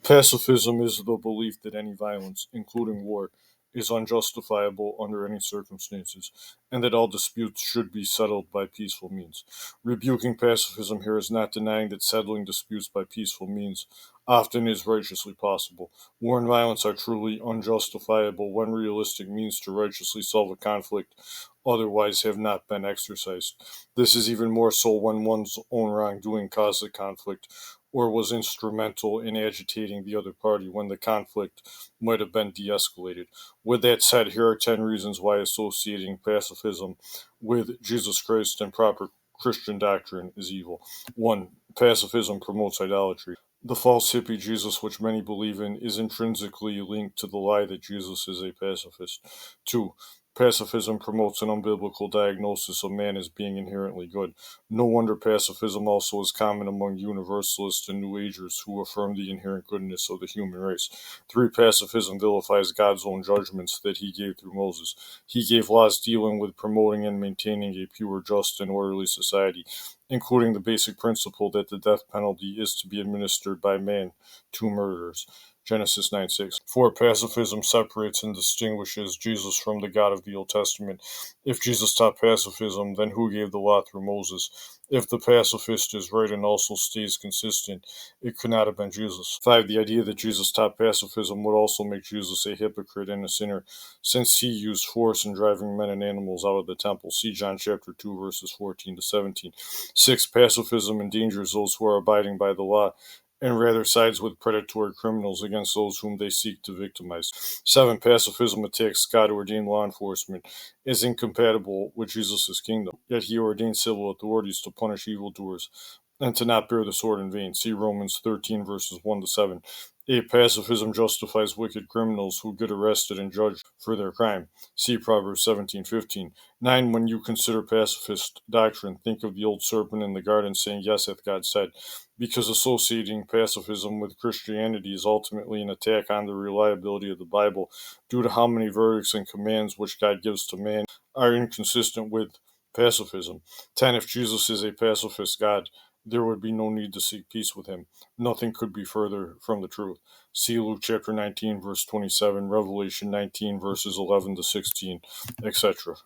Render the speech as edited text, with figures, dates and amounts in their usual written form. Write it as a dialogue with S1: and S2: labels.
S1: Pacifism is the belief that any violence, including war, is unjustifiable under any circumstances, and that all disputes should be settled by peaceful means. Rebuking pacifism here is not denying that settling disputes by peaceful means often is righteously possible. War and violence are truly unjustifiable when realistic means to righteously solve a conflict otherwise have not been exercised. This is even more so when one's own wrongdoing caused the conflict or was instrumental in agitating the other party when the conflict might have been de escalated. With that said, here are 10 reasons why associating pacifism with Jesus Christ and proper Christian doctrine is evil. 1. Pacifism promotes idolatry. The false hippie Jesus, which many believe in, is intrinsically linked to the lie that Jesus is a pacifist. 2. Pacifism promotes an unbiblical diagnosis of man as being inherently good. No wonder pacifism also is common among universalists and New Agers who affirm the inherent goodness of the human race. 3. Pacifism vilifies God's own judgments that he gave through Moses. He gave laws dealing with promoting and maintaining a pure, just, and orderly society, including the basic principle that the death penalty is to be administered by man to murderers. Genesis 9:6. 4. Pacifism separates and distinguishes Jesus from the God of the Old Testament. If Jesus taught pacifism, then who gave the law through Moses? If the pacifist is right and also stays consistent, it could not have been Jesus. 5. The idea that Jesus taught pacifism would also make Jesus a hypocrite and a sinner, since he used force in driving men and animals out of the temple. See John chapter 2, verses 14 to 17. 6. Pacifism endangers those who are abiding by the law, and rather sides with predatory criminals against those whom they seek to victimize. 7. Pacifism attacks God-ordained law enforcement as incompatible with Jesus' kingdom, yet he ordained civil authorities to punish evildoers and to not bear the sword in vain. See Romans 13, verses 1 to 7. 8. Pacifism justifies wicked criminals who get arrested and judged for their crime. See Proverbs 17:15. 9. When you consider pacifist doctrine, think of the old serpent in the garden saying, "Yes, hath God said," because associating pacifism with Christianity is ultimately an attack on the reliability of the Bible due to how many verdicts and commands which God gives to man are inconsistent with pacifism. 10. If Jesus is a pacifist God, there would be no need to seek peace with him. Nothing could be further from the truth. See Luke chapter 19, verse 27, Revelation 19, verses 11 to 16, etc.